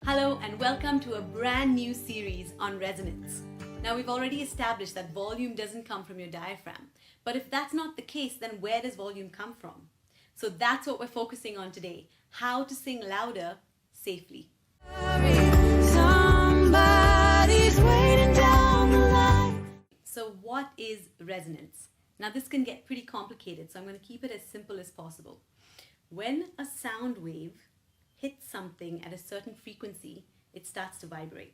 Hello and welcome to a brand new series on resonance. Now we've already established that volume doesn't come from your diaphragm, but if that's not the case, then where does volume come from? So that's what we're focusing on today, how to sing louder safely. Somebody's waiting down the line. So what is resonance? Now this can get pretty complicated, so I'm going to keep it as simple as possible. When a sound wave hits something at a certain frequency, it starts to vibrate.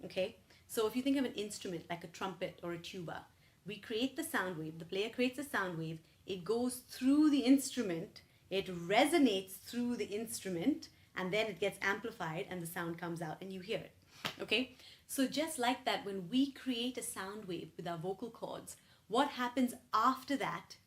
Okay? So if you think of an instrument like a trumpet or a tuba, we create the sound wave, the player creates a sound wave, it goes through the instrument, it resonates through the instrument, and then it gets amplified and the sound comes out and you hear it. Okay? So just like that, when we create a sound wave with our vocal cords, what happens after that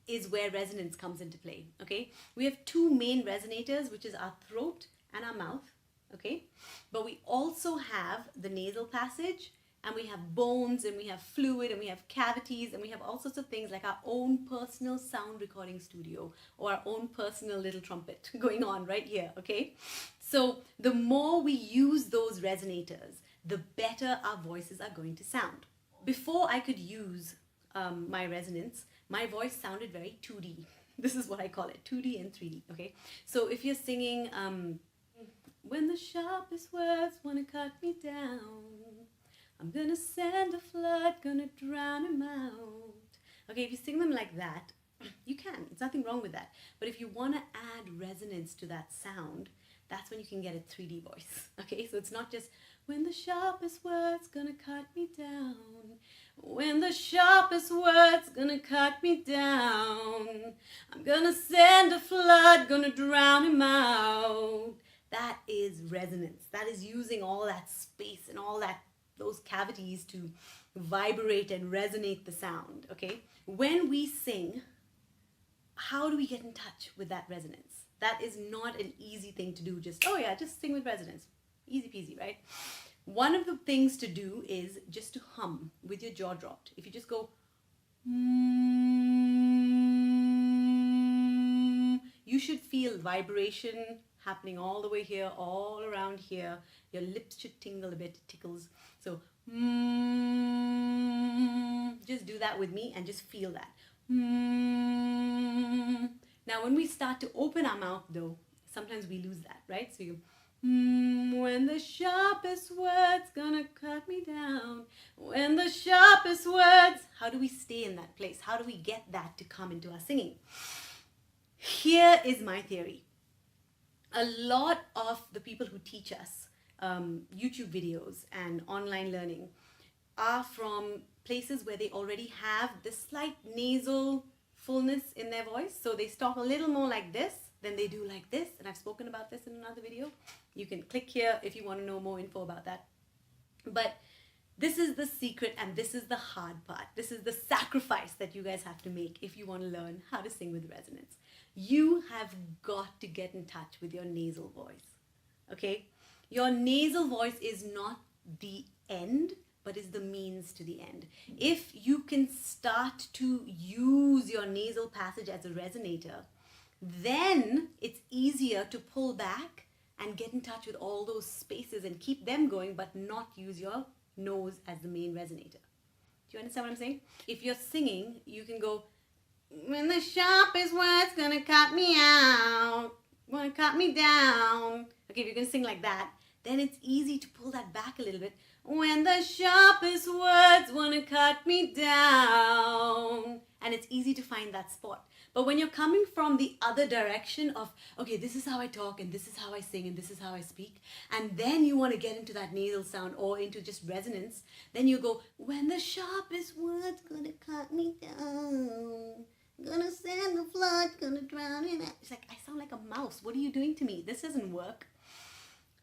is where resonance comes into play. Okay, we have two main resonators, which is our throat and our mouth. Okay, but we also have the nasal passage, and we have bones, and we have fluid, and we have cavities, and we have all sorts of things like our own personal sound recording studio or our own personal little trumpet going on right here. Okay, so the more we use those resonators, the better our voices are going to sound. Before I could use my resonance, my voice sounded very 2D. This is what I call it, 2D and 3D, okay? So if you're singing, when the sharpest words wanna cut me down, I'm gonna send a flood, gonna drown him out. Okay, if you sing them like that, you can, there's nothing wrong with that. But if you wanna add resonance to that sound, that's when you can get a 3D voice, okay? So it's not just, when the sharpest words gonna cut me down, when the sharpest words gonna cut me down, I'm gonna send a flood, gonna drown him out. That is resonance. That is using all that space and all that, those cavities to vibrate and resonate the sound, okay? When we sing, how do we get in touch with that resonance? That is not an easy thing to do, just, oh yeah, just sing with resonance. Easy peasy, right? One of the things to do is just to hum with your jaw dropped. If you just go, you should feel vibration happening all the way here, all around here. Your lips should tingle a bit, it tickles. So, just do that with me and just feel that. Now, when we start to open our mouth, though, sometimes we lose that, right? So you when the sharpest words gonna cut me down, when the sharpest words, how do we stay in that place? How do we get that to come into our singing? Here is my theory. A lot of the people who teach us YouTube videos and online learning are from places where they already have this slight nasal fullness in their voice. So they talk a little more like this than they do like this. And I've spoken about this in another video. You can click here if you want to know more info about that. But this is the secret and this is the hard part. This is the sacrifice that you guys have to make if you want to learn how to sing with resonance. You have got to get in touch with your nasal voice. Okay? Your nasal voice is not the end, but is the means to the end. If you can start to use your nasal passage as a resonator, then it's easier to pull back and get in touch with all those spaces and keep them going, but not use your nose as the main resonator. Do you understand what I'm saying? If you're singing, you can go, when the sharpest word's gonna cut me out, wanna cut me down. Okay, if you can sing like that, then it's easy to pull that back a little bit. When the sharpest words wanna cut me down. And it's easy to find that spot. But when you're coming from the other direction of, okay, this is how I talk and this is how I sing and this is how I speak, and then you want to get into that nasal sound or into just resonance, then you go, when the sharpest word's gonna cut me down, gonna send the flood, gonna drown in it. It's like, I sound like a mouse. What are you doing to me? This doesn't work.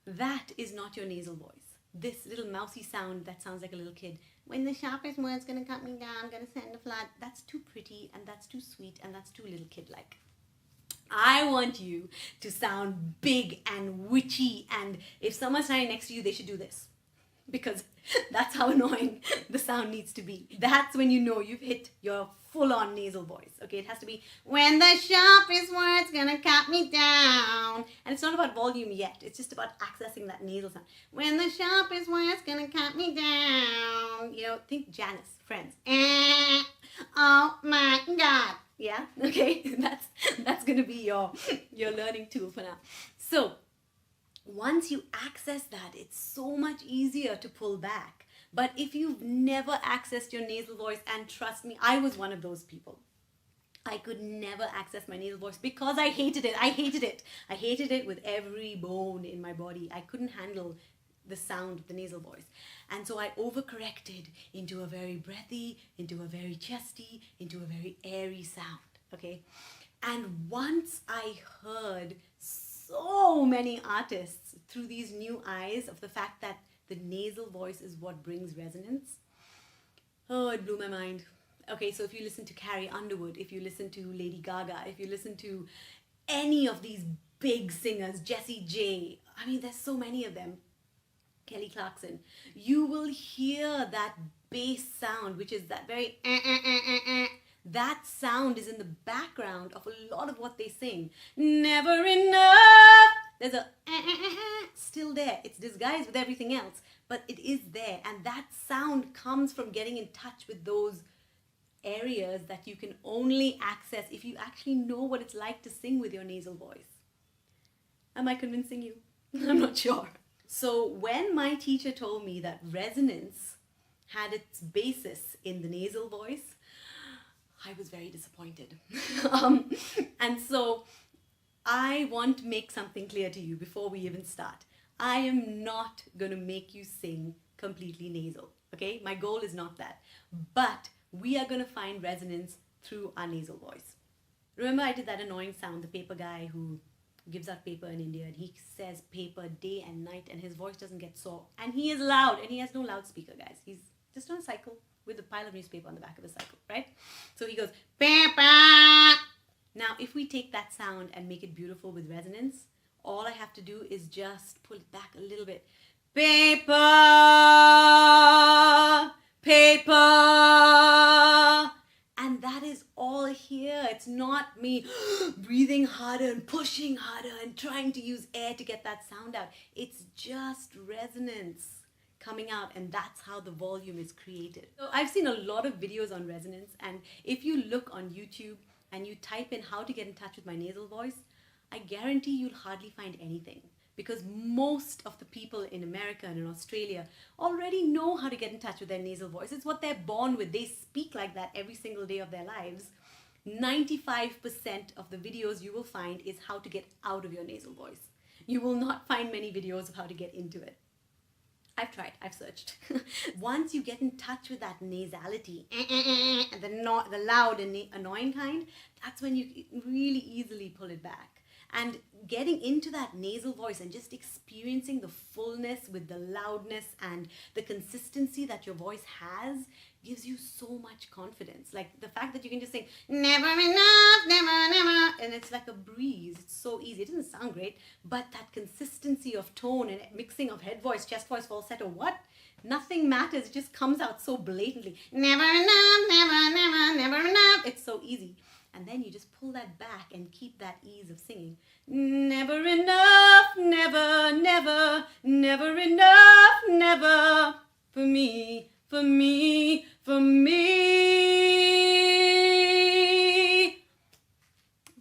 That is not your nasal voice. This little mousy sound that sounds like a little kid. When the sharpest word's gonna cut me down, gonna send a flood. That's too pretty and that's too sweet and that's too little kid-like. I want you to sound big and witchy, and if someone's standing next to you, they should do this. because that's how annoying the sound needs to be. That's when you know you've hit your full-on nasal voice. Okay, it has to be, when the sharpest word's gonna cut me down. And it's not about volume yet. It's just about accessing that nasal sound. When the sharpest word's gonna cut me down. You know, think Janice, Friends. Oh my God. Yeah, okay, that's gonna be your learning tool for now. So once you access that, it's so much easier to pull back. But if you've never accessed your nasal voice, and trust me, I was one of those people. I could never access my nasal voice because I hated it. I hated it with every bone in my body. I couldn't handle the sound of the nasal voice. And so I overcorrected into a very breathy, into a very chesty, into a very airy sound, okay? And once I heard so many artists through these new eyes of the fact that the nasal voice is what brings resonance, oh, it blew my mind. Okay, so if you listen to Carrie Underwood, if you listen to Lady Gaga, if you listen to any of these big singers, Jessie J, I mean, there's so many of them, Kelly Clarkson, you will hear that bass sound, which is that very that sound is in the background of a lot of what they sing. Never enough. There's a still there. It's disguised with everything else, but it is there. And that sound comes from getting in touch with those areas that you can only access if you actually know what it's like to sing with your nasal voice. Am I convincing you? I'm not sure. So when my teacher told me that resonance had its basis in the nasal voice, I was very disappointed. And so I want to make something clear to you before we even start. I am not going to make you sing completely nasal, okay? My goal is not that. But we are going to find resonance through our nasal voice. Remember I did that annoying sound, the paper guy who gives out paper in India, and he says paper day and night, and his voice doesn't get sore. And he is loud, and he has no loudspeaker, guys. He's just on a cycle with a pile of newspaper on the back of the cycle, right? So he goes, paper. Now, if we take that sound and make it beautiful with resonance, all I have to do is just pull it back a little bit. Paper, paper. And that is all here. It's not me breathing harder and pushing harder and trying to use air to get that sound out. It's just resonance coming out, and that's how the volume is created. So I've seen a lot of videos on resonance, and if you look on YouTube and you type in how to get in touch with my nasal voice, I guarantee you'll hardly find anything, because most of the people in America and in Australia already know how to get in touch with their nasal voice. It's what they're born with. They speak like that every single day of their lives. 95% of the videos you will find is how to get out of your nasal voice. You will not find many videos of how to get into it. I've tried, I've searched. Once you get in touch with that nasality, the loud and annoying kind, that's when you really easily pull it back. And getting into that nasal voice and just experiencing the fullness with the loudness and the consistency that your voice has gives you so much confidence. Like the fact that you can just sing, never enough, never, never, and it's like a breeze. It's so easy. It doesn't sound great, but that consistency of tone and mixing of head voice, chest voice, falsetto, what? Nothing matters. It just comes out so blatantly. Never enough, never, never, never enough. It's so easy. And then you just pull that back and keep that ease of singing. Never enough, never, never, never enough, never, for me, for me, for me.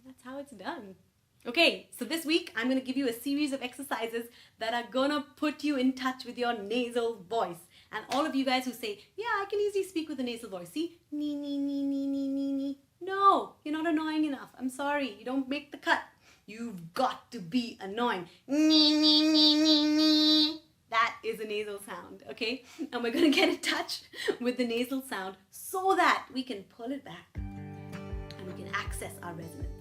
That's how it's done. Okay, so this week I'm going to give you a series of exercises that are going to put you in touch with your nasal voice. And all of you guys who say, yeah, I can easily speak with a nasal voice. See? Nee, nee, nee, nee, nee, nee, nee. No, you're not annoying enough. I'm sorry, you don't make the cut. You've got to be annoying. Nee, nee, nee, nee, nee. That is a nasal sound, okay? And we're going to get in touch with the nasal sound so that we can pull it back and we can access our resonance.